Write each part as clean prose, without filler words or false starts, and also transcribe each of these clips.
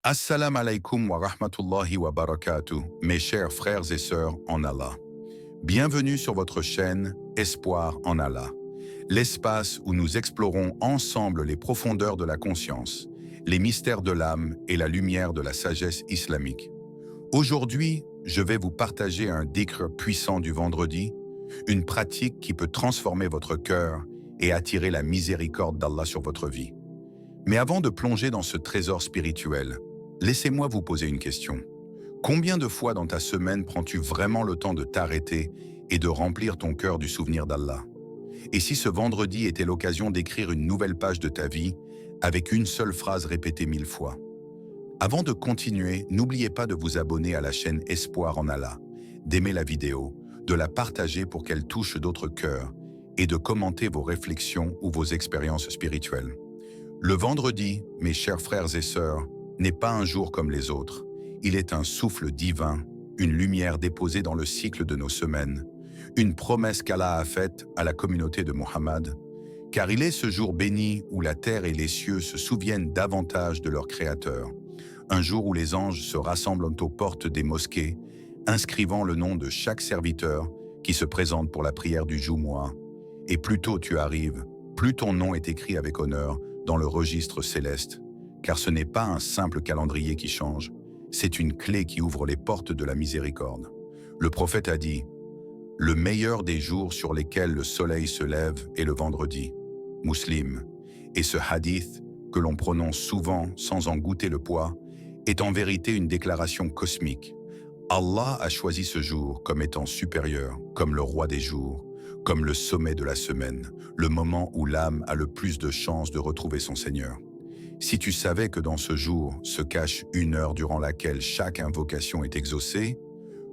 Assalamu alaikum wa rahmatullahi wa barakatuh, mes chers frères et sœurs en Allah. Bienvenue sur votre chaîne Espoir en Allah, l'espace où nous explorons ensemble les profondeurs de la conscience, les mystères de l'âme et la lumière de la sagesse islamique. Aujourd'hui, je vais vous partager un dhikr puissant du vendredi, une pratique qui peut transformer votre cœur et attirer la miséricorde d'Allah sur votre vie. Mais avant de plonger dans ce trésor spirituel, laissez-moi vous poser une question. Combien de fois dans ta semaine prends-tu vraiment le temps de t'arrêter et de remplir ton cœur du souvenir d'Allah? Et si ce vendredi était l'occasion d'écrire une nouvelle page de ta vie avec une seule phrase répétée 1000 fois? Avant de continuer, n'oubliez pas de vous abonner à la chaîne Espoir en Allah, d'aimer la vidéo, de la partager pour qu'elle touche d'autres cœurs et de commenter vos réflexions ou vos expériences spirituelles. Le vendredi, mes chers frères et sœurs, n'est pas un jour comme les autres. Il est un souffle divin, une lumière déposée dans le cycle de nos semaines, une promesse qu'Allah a faite à la communauté de Mohammed, car il est ce jour béni où la terre et les cieux se souviennent davantage de leur Créateur, un jour où les anges se rassemblent aux portes des mosquées, inscrivant le nom de chaque serviteur qui se présente pour la prière du Jumu'ah. Et plus tôt tu arrives, plus ton nom est écrit avec honneur dans le registre céleste, car ce n'est pas un simple calendrier qui change, c'est une clé qui ouvre les portes de la miséricorde. Le prophète a dit « Le meilleur des jours sur lesquels le soleil se lève est le vendredi » Muslim. Et ce hadith, que l'on prononce souvent sans en goûter le poids, est en vérité une déclaration cosmique. Allah a choisi ce jour comme étant supérieur, comme le roi des jours, comme le sommet de la semaine, le moment où l'âme a le plus de chances de retrouver son Seigneur. Si tu savais que dans ce jour se cache une heure durant laquelle chaque invocation est exaucée,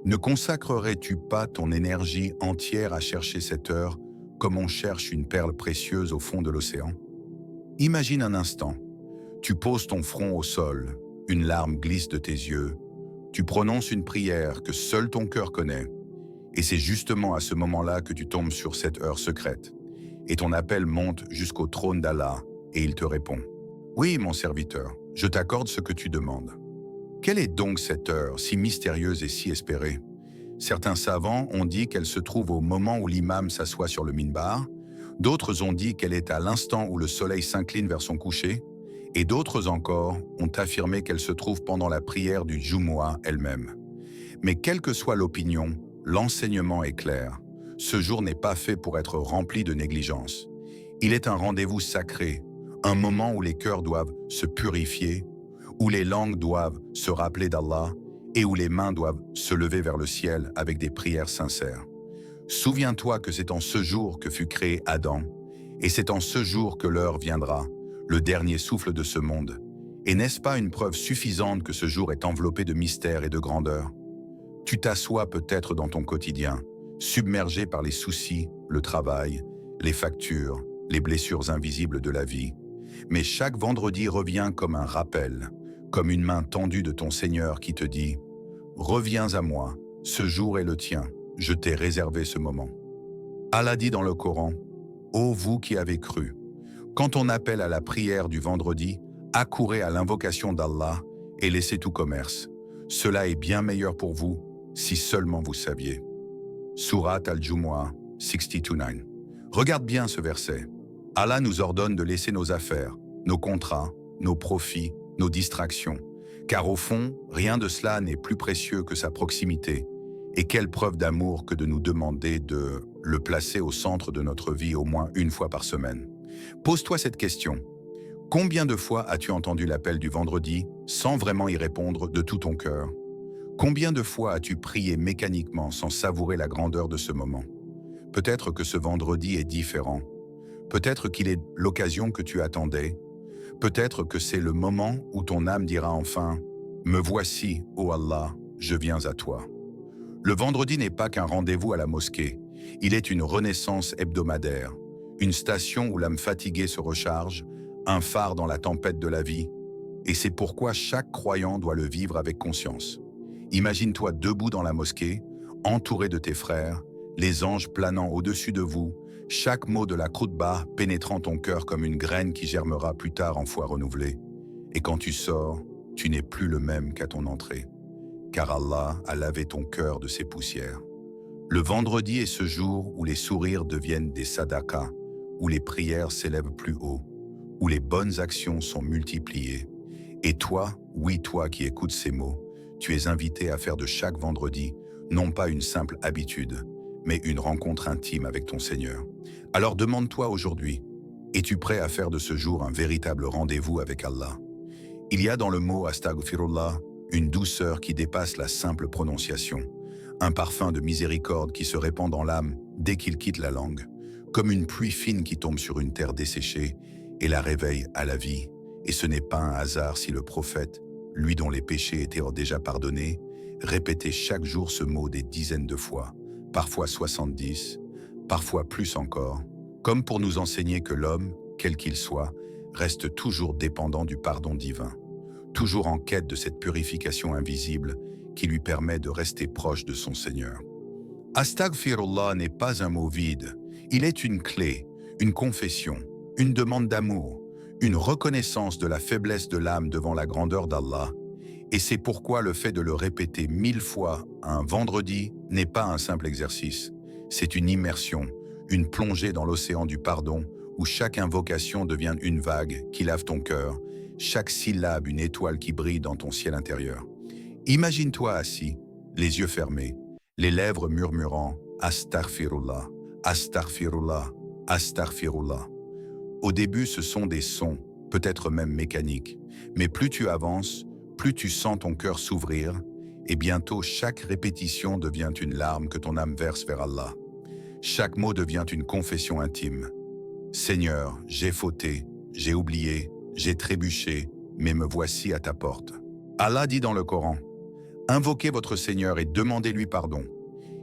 ne consacrerais-tu pas ton énergie entière à chercher cette heure comme on cherche une perle précieuse au fond de l'océan? Imagine un instant, tu poses ton front au sol, une larme glisse de tes yeux, tu prononces une prière que seul ton cœur connaît, et c'est justement à ce moment-là que tu tombes sur cette heure secrète, et ton appel monte jusqu'au trône d'Allah, et il te répond. Oui, mon serviteur, je t'accorde ce que tu demandes. Quelle est donc cette heure si mystérieuse et si espérée? Certains savants ont dit qu'elle se trouve au moment où l'imam s'assoit sur le minbar, d'autres ont dit qu'elle est à l'instant où le soleil s'incline vers son coucher, et d'autres encore ont affirmé qu'elle se trouve pendant la prière du Jumu'ah elle-même. Mais quelle que soit l'opinion, l'enseignement est clair. Ce jour n'est pas fait pour être rempli de négligence. Il est un rendez-vous sacré, un moment où les cœurs doivent se purifier, où les langues doivent se rappeler d'Allah et où les mains doivent se lever vers le ciel avec des prières sincères. Souviens-toi que c'est en ce jour que fut créé Adam, et c'est en ce jour que l'heure viendra, le dernier souffle de ce monde. Et n'est-ce pas une preuve suffisante que ce jour est enveloppé de mystère et de grandeur? Tu t'assois peut-être dans ton quotidien, submergé par les soucis, le travail, les factures, les blessures invisibles de la vie. Mais chaque vendredi revient comme un rappel, comme une main tendue de ton Seigneur qui te dit « Reviens à moi, ce jour est le tien, je t'ai réservé ce moment. » Allah dit dans le Coran « Ô vous qui avez cru, quand on appelle à la prière du vendredi, accourez à l'invocation d'Allah et laissez tout commerce. Cela est bien meilleur pour vous si seulement vous saviez. » Surat al-Jumu'ah 62:9. Regarde bien ce verset. Allah nous ordonne de laisser nos affaires, nos contrats, nos profits, nos distractions, car au fond, rien de cela n'est plus précieux que sa proximité. Et quelle preuve d'amour que de nous demander de le placer au centre de notre vie au moins une fois par semaine. Pose-toi cette question. Combien de fois as-tu entendu l'appel du vendredi sans vraiment y répondre de tout ton cœur? Combien de fois as-tu prié mécaniquement sans savourer la grandeur de ce moment? Peut-être que ce vendredi est différent. Peut-être qu'il est l'occasion que tu attendais. Peut-être que c'est le moment où ton âme dira enfin « Me voici, ô Allah, je viens à toi ». Le vendredi n'est pas qu'un rendez-vous à la mosquée. Il est une renaissance hebdomadaire, une station où l'âme fatiguée se recharge, un phare dans la tempête de la vie. Et c'est pourquoi chaque croyant doit le vivre avec conscience. Imagine-toi debout dans la mosquée, entouré de tes frères, les anges planant au-dessus de vous, chaque mot de la khoutba pénétrant ton cœur comme une graine qui germera plus tard en foi renouvelée. Et quand tu sors, tu n'es plus le même qu'à ton entrée, car Allah a lavé ton cœur de ses poussières. Le vendredi est ce jour où les sourires deviennent des sadakas, où les prières s'élèvent plus haut, où les bonnes actions sont multipliées. Et toi, oui toi qui écoutes ces mots, tu es invité à faire de chaque vendredi, non pas une simple habitude, mais une rencontre intime avec ton Seigneur. Alors demande-toi aujourd'hui, es-tu prêt à faire de ce jour un véritable rendez-vous avec Allah? Il y a dans le mot Astaghfirullah une douceur qui dépasse la simple prononciation, un parfum de miséricorde qui se répand dans l'âme dès qu'il quitte la langue, comme une pluie fine qui tombe sur une terre desséchée et la réveille à la vie. Et ce n'est pas un hasard si le prophète, lui dont les péchés étaient déjà pardonnés, répétait chaque jour ce mot des dizaines de fois, parfois 70, parfois plus encore, comme pour nous enseigner que l'homme, quel qu'il soit, reste toujours dépendant du pardon divin, toujours en quête de cette purification invisible qui lui permet de rester proche de son Seigneur. Astaghfirullah n'est pas un mot vide, il est une clé, une confession, une demande d'amour, une reconnaissance de la faiblesse de l'âme devant la grandeur d'Allah, et c'est pourquoi le fait de le répéter 1000 fois un vendredi n'est pas un simple exercice, c'est une immersion, une plongée dans l'océan du pardon où chaque invocation devient une vague qui lave ton cœur, chaque syllabe une étoile qui brille dans ton ciel intérieur. Imagine-toi assis, les yeux fermés, les lèvres murmurant « Astaghfirullah, Astaghfirullah, Astaghfirullah ». Au début, ce sont des sons, peut-être même mécaniques, mais plus tu avances, plus tu sens ton cœur s'ouvrir, et bientôt chaque répétition devient une larme que ton âme verse vers Allah. Chaque mot devient une confession intime. Seigneur, j'ai fauté, j'ai oublié, j'ai trébuché, mais me voici à ta porte. Allah dit dans le Coran, « Invoquez votre Seigneur et demandez-lui pardon.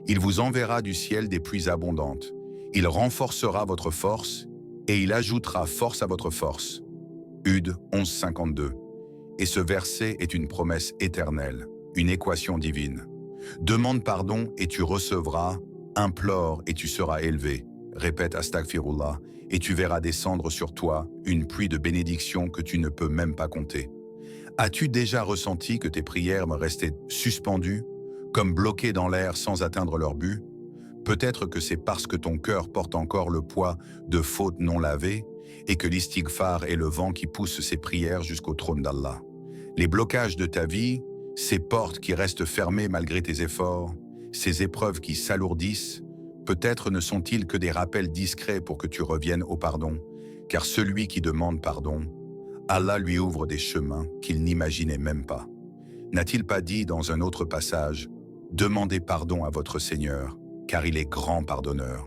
Il vous enverra du ciel des pluies abondantes. Il renforcera votre force et il ajoutera force à votre force. » Hud 11:52. Et ce verset est une promesse éternelle, une équation divine. Demande pardon et tu recevras, implore et tu seras élevé. Répète Astaghfirullah et tu verras descendre sur toi une pluie de bénédictions que tu ne peux même pas compter. As-tu déjà ressenti que tes prières me restaient suspendues, comme bloquées dans l'air sans atteindre leur but? Peut-être que c'est parce que ton cœur porte encore le poids de fautes non lavées et que l'istighfar est le vent qui pousse ces prières jusqu'au trône d'Allah. Les blocages de ta vie, ces portes qui restent fermées malgré tes efforts, ces épreuves qui s'alourdissent, peut-être ne sont-ils que des rappels discrets pour que tu reviennes au pardon, car celui qui demande pardon, Allah lui ouvre des chemins qu'il n'imaginait même pas. N'a-t-il pas dit dans un autre passage, « Demandez pardon à votre Seigneur, car il est grand pardonneur.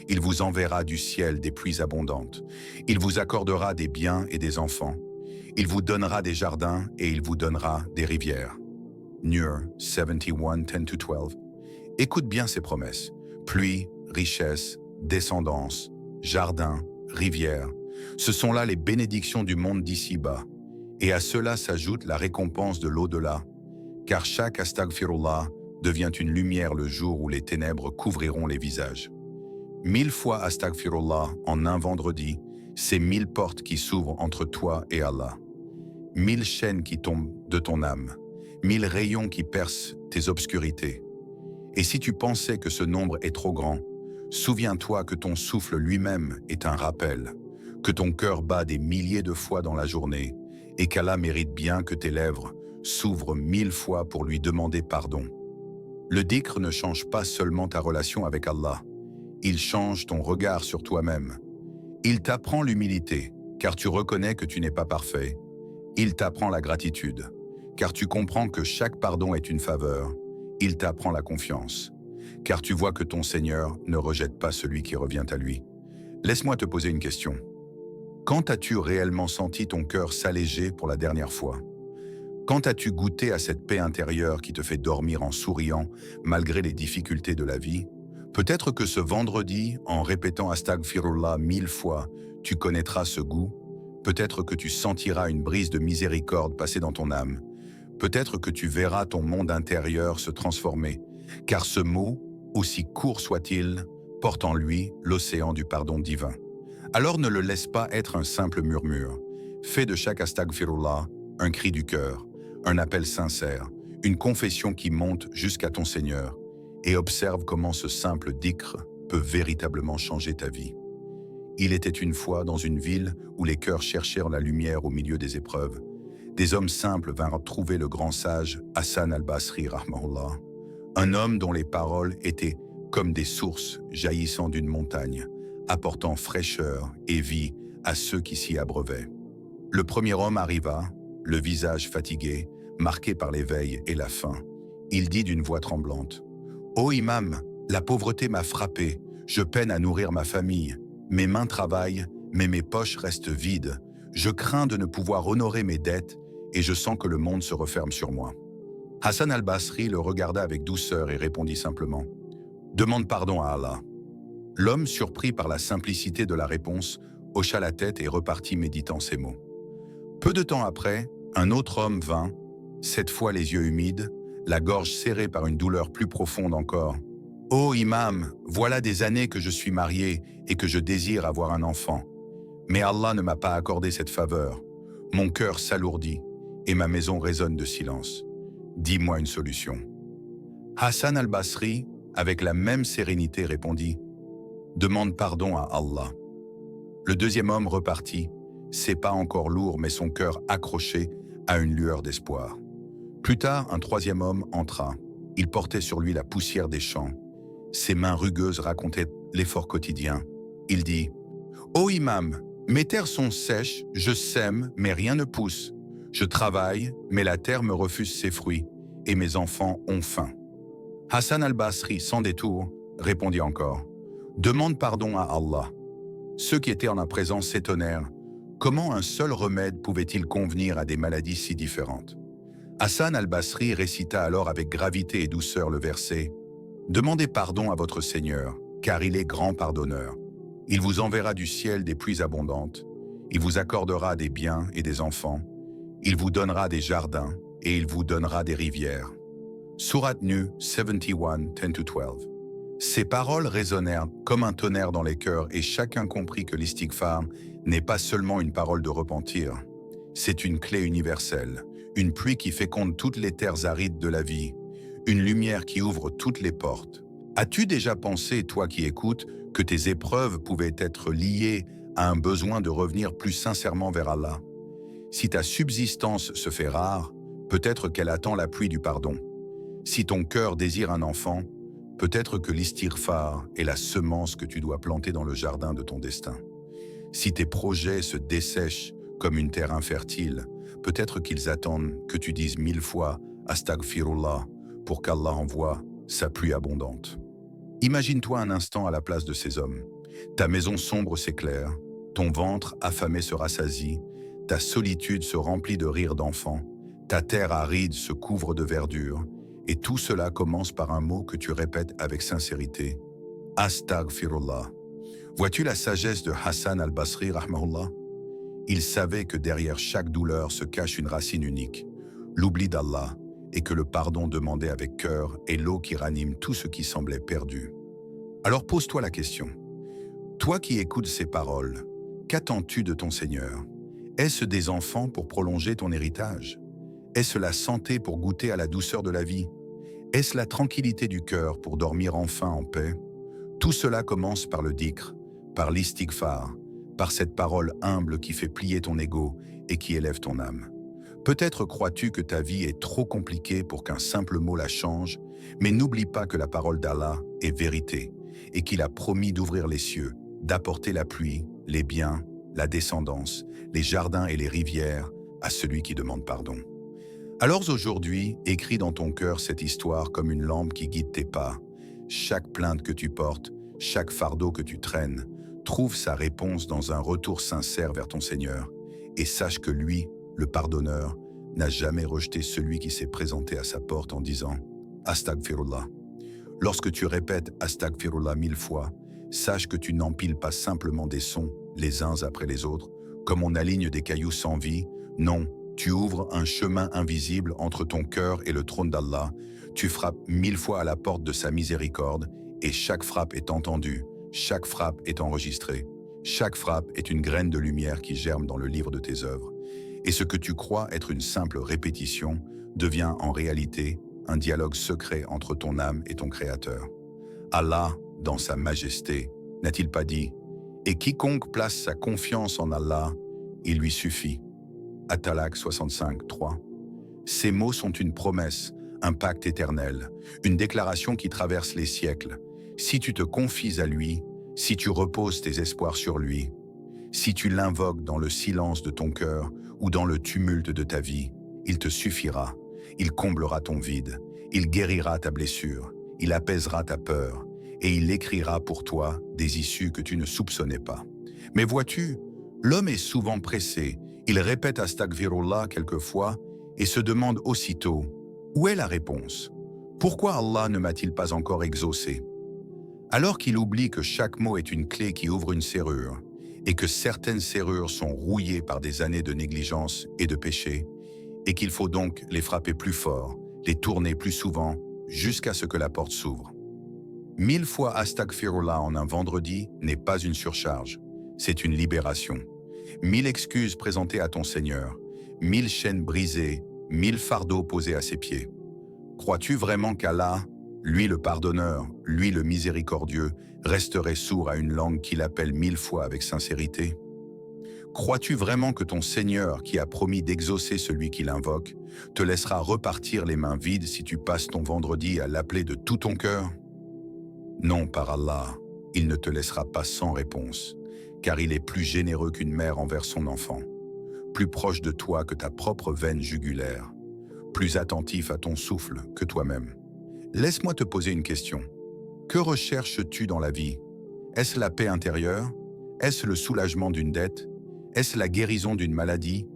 Il vous enverra du ciel des pluies abondantes. Il vous accordera des biens et des enfants. Il vous donnera des jardins et il vous donnera des rivières. » Nur 71, 10-12. Écoute bien ces promesses. Pluie, richesse, descendance, jardin, rivière. Ce sont là les bénédictions du monde d'ici-bas. Et à cela s'ajoute la récompense de l'au-delà. Car chaque Astaghfirullah devient une lumière le jour où les ténèbres couvriront les visages. 1000 fois Astaghfirullah en un vendredi, c'est 1000 portes qui s'ouvrent entre toi et Allah. 1000 chaînes qui tombent de ton âme. 1000 rayons qui percent tes obscurités. Et si tu pensais que ce nombre est trop grand, souviens-toi que ton souffle lui-même est un rappel, que ton cœur bat des milliers de fois dans la journée et qu'Allah mérite bien que tes lèvres s'ouvrent 1000 fois pour lui demander pardon. Le dhikr ne change pas seulement ta relation avec Allah, il change ton regard sur toi-même. Il t'apprend l'humilité, car tu reconnais que tu n'es pas parfait. Il t'apprend la gratitude, car tu comprends que chaque pardon est une faveur. Il t'apprend la confiance, car tu vois que ton Seigneur ne rejette pas celui qui revient à lui. Laisse-moi te poser une question. Quand as-tu réellement senti ton cœur s'alléger pour la dernière fois? Quand as-tu goûté à cette paix intérieure qui te fait dormir en souriant malgré les difficultés de la vie? Peut-être que ce vendredi, en répétant Astaghfirullah 1000 fois, tu connaîtras ce goût. Peut-être que tu sentiras une brise de miséricorde passer dans ton âme. Peut-être que tu verras ton monde intérieur se transformer, car ce mot, aussi court soit-il, porte en lui l'océan du pardon divin. Alors ne le laisse pas être un simple murmure. Fais de chaque Astaghfirullah un cri du cœur, un appel sincère, une confession qui monte jusqu'à ton Seigneur, et observe comment ce simple dhikr peut véritablement changer ta vie. Il était une fois dans une ville où les cœurs cherchèrent la lumière au milieu des épreuves. Des hommes simples vinrent trouver le grand sage Hassan al-Basri, rahmahullah, un homme dont les paroles étaient comme des sources jaillissant d'une montagne, apportant fraîcheur et vie à ceux qui s'y abreuvaient. Le premier homme arriva, le visage fatigué, marqué par l'éveil et la faim. Il dit d'une voix tremblante: « Ô imam, la pauvreté m'a frappé, je peine à nourrir ma famille. Mes mains travaillent, mais mes poches restent vides. Je crains de ne pouvoir honorer mes dettes et je sens que le monde se referme sur moi. » Hassan al-Basri le regarda avec douceur et répondit simplement: « Demande pardon à Allah. » L'homme, surpris par la simplicité de la réponse, hocha la tête et repartit méditant ces mots. Peu de temps après, un autre homme vint, cette fois les yeux humides, la gorge serrée par une douleur plus profonde encore. « Ô imam, voilà des années que je suis marié et que je désire avoir un enfant. Mais Allah ne m'a pas accordé cette faveur. Mon cœur s'alourdit et ma maison résonne de silence. Dis-moi une solution. » Hassan al-Basri, avec la même sérénité, répondit: « Demande pardon à Allah. » Le deuxième homme repartit, ses pas encore lourds mais son cœur accroché à une lueur d'espoir. Plus tard, un troisième homme entra. Il portait sur lui la poussière des champs. Ses mains rugueuses racontaient l'effort quotidien. Il dit: « Ô imam, mes terres sont sèches, je sème, mais rien ne pousse. Je travaille, mais la terre me refuse ses fruits, et mes enfants ont faim. » Hassan al-Basri, sans détour, répondit encore: « Demande pardon à Allah. » Ceux qui étaient en la présence s'étonnèrent. Comment un seul remède pouvait-il convenir à des maladies si différentes? Hassan al-Basri récita alors avec gravité et douceur le verset: « Demandez pardon à votre Seigneur, car il est grand pardonneur. Il vous enverra du ciel des pluies abondantes. Il vous accordera des biens et des enfants. Il vous donnera des jardins et il vous donnera des rivières. » Sourate Nuh 71, 10-12. Ces paroles résonnèrent comme un tonnerre dans les cœurs et chacun comprit que l'istighfar n'est pas seulement une parole de repentir. C'est une clé universelle, une pluie qui féconde toutes les terres arides de la vie, une lumière qui ouvre toutes les portes. As-tu déjà pensé, toi qui écoutes, que tes épreuves pouvaient être liées à un besoin de revenir plus sincèrement vers Allah? Si ta subsistance se fait rare, peut-être qu'elle attend la pluie du pardon. Si ton cœur désire un enfant, peut-être que l'istighfar est la semence que tu dois planter dans le jardin de ton destin. Si tes projets se dessèchent comme une terre infertile, peut-être qu'ils attendent que tu dises 1000 fois « Astaghfirullah » pour qu'Allah envoie sa pluie abondante. Imagine-toi un instant à la place de ces hommes. Ta maison sombre s'éclaire, ton ventre affamé se rassasie, ta solitude se remplit de rires d'enfants, ta terre aride se couvre de verdure, et tout cela commence par un mot que tu répètes avec sincérité: « Astaghfirullah ». Vois-tu la sagesse de Hassan al-Basri, rahmahullah? Il savait que derrière chaque douleur se cache une racine unique, l'oubli d'Allah, et que le pardon demandé avec cœur est l'eau qui ranime tout ce qui semblait perdu. Alors pose-toi la question. Toi qui écoutes ces paroles, qu'attends-tu de ton Seigneur? Est-ce des enfants pour prolonger ton héritage? Est-ce la santé pour goûter à la douceur de la vie? Est-ce la tranquillité du cœur pour dormir enfin en paix? Tout cela commence par le dhikr, par l'istighfar, par cette parole humble qui fait plier ton ego et qui élève ton âme. Peut-être crois-tu que ta vie est trop compliquée pour qu'un simple mot la change, mais n'oublie pas que la parole d'Allah est vérité et qu'il a promis d'ouvrir les cieux, d'apporter la pluie, les biens, la descendance, les jardins et les rivières à celui qui demande pardon. Alors aujourd'hui, écris dans ton cœur cette histoire comme une lampe qui guide tes pas. Chaque plainte que tu portes, chaque fardeau que tu traînes, trouve sa réponse dans un retour sincère vers ton Seigneur. Et sache que lui, le pardonneur, n'a jamais rejeté celui qui s'est présenté à sa porte en disant « Astaghfirullah ». Lorsque tu répètes « Astaghfirullah » 1000 fois, sache que tu n'empiles pas simplement des sons, les uns après les autres, comme on aligne des cailloux sans vie. Non, tu ouvres un chemin invisible entre ton cœur et le trône d'Allah. Tu frappes 1000 fois à la porte de sa miséricorde et chaque frappe est entendue, chaque frappe est enregistrée. Chaque frappe est une graine de lumière qui germe dans le livre de tes œuvres. Et ce que tu crois être une simple répétition devient en réalité un dialogue secret entre ton âme et ton Créateur. Allah, dans sa majesté, n'a-t-il pas dit « Et quiconque place sa confiance en Allah, il lui suffit ». At-Talaq 65, 3. Ces mots sont une promesse, un pacte éternel, une déclaration qui traverse les siècles. Si tu te confies à lui, si tu reposes tes espoirs sur lui, si tu l'invoques dans le silence de ton cœur ou dans le tumulte de ta vie, il te suffira, il comblera ton vide, il guérira ta blessure, il apaisera ta peur et il écrira pour toi des issues que tu ne soupçonnais pas. Mais vois-tu, l'homme est souvent pressé, il répète Astaghfirullah quelquefois et se demande aussitôt « Où est la réponse? Pourquoi Allah ne m'a-t-il pas encore exaucé ?» Alors qu'il oublie que chaque mot est une clé qui ouvre une serrure et que certaines serrures sont rouillées par des années de négligence et de péché, et qu'il faut donc les frapper plus fort, les tourner plus souvent, jusqu'à ce que la porte s'ouvre. 1000 fois Astaghfirullah en un vendredi n'est pas une surcharge, c'est une libération. 1000 excuses présentées à ton Seigneur, 1000 chaînes brisées, 1000 fardeaux posés à ses pieds. Crois-tu vraiment qu'Allah, lui le pardonneur, lui le miséricordieux, resterait sourd à une langue qu'il appelle 1000 fois avec sincérité? Crois-tu vraiment que ton Seigneur, qui a promis d'exaucer celui qui l'invoque, te laissera repartir les mains vides si tu passes ton vendredi à l'appeler de tout ton cœur? Non, par Allah, il ne te laissera pas sans réponse, car il est plus généreux qu'une mère envers son enfant, plus proche de toi que ta propre veine jugulaire, plus attentif à ton souffle que toi-même. Laisse-moi te poser une question. Que recherches-tu dans la vie? Est-ce la paix intérieure? Est-ce le soulagement d'une dette? Est-ce la guérison d'une maladie?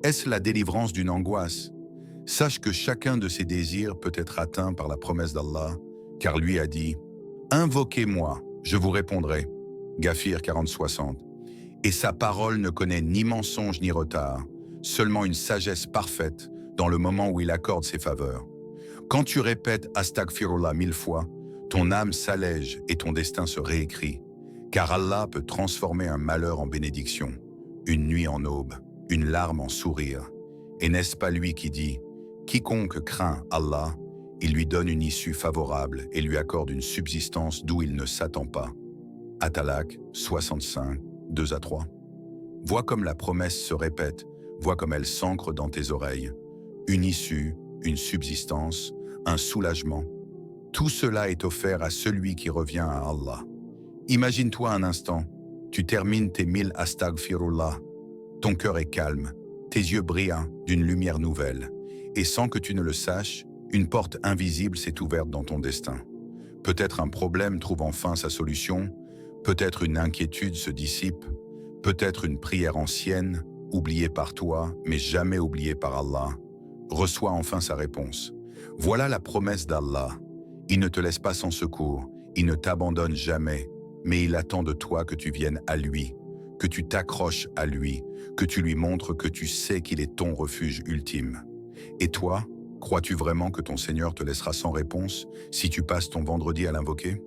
Est-ce la délivrance d'une angoisse? Sache que chacun de ces désirs peut être atteint par la promesse d'Allah, car lui a dit « Invoquez-moi, je vous répondrai » Ghafir 40-60. Et sa parole ne connaît ni mensonge ni retard, seulement une sagesse parfaite dans le moment où il accorde ses faveurs. Quand tu répètes Astaghfirullah 1000 fois, ton âme s'allège et ton destin se réécrit, car Allah peut transformer un malheur en bénédiction, une nuit en aube, une larme en sourire. Et n'est-ce pas lui qui dit « Quiconque craint Allah, il lui donne une issue favorable et lui accorde une subsistance d'où il ne s'attend pas. » At-Talaq 65, 2-3. Vois comme la promesse se répète, vois comme elle s'ancre dans tes oreilles. Une issue, une subsistance, un soulagement. Tout cela est offert à celui qui revient à Allah. Imagine-toi un instant, tu termines tes 1000 Astaghfirullah. Ton cœur est calme, tes yeux brillent d'une lumière nouvelle. Et sans que tu ne le saches, une porte invisible s'est ouverte dans ton destin. Peut-être un problème trouve enfin sa solution, peut-être une inquiétude se dissipe, peut-être une prière ancienne, oubliée par toi, mais jamais oubliée par Allah, reçoit enfin sa réponse. Voilà la promesse d'Allah. Il ne te laisse pas sans secours, il ne t'abandonne jamais, mais il attend de toi que tu viennes à lui, que tu t'accroches à lui, que tu lui montres que tu sais qu'il est ton refuge ultime. Et toi, crois-tu vraiment que ton Seigneur te laissera sans réponse si tu passes ton vendredi à l'invoquer ?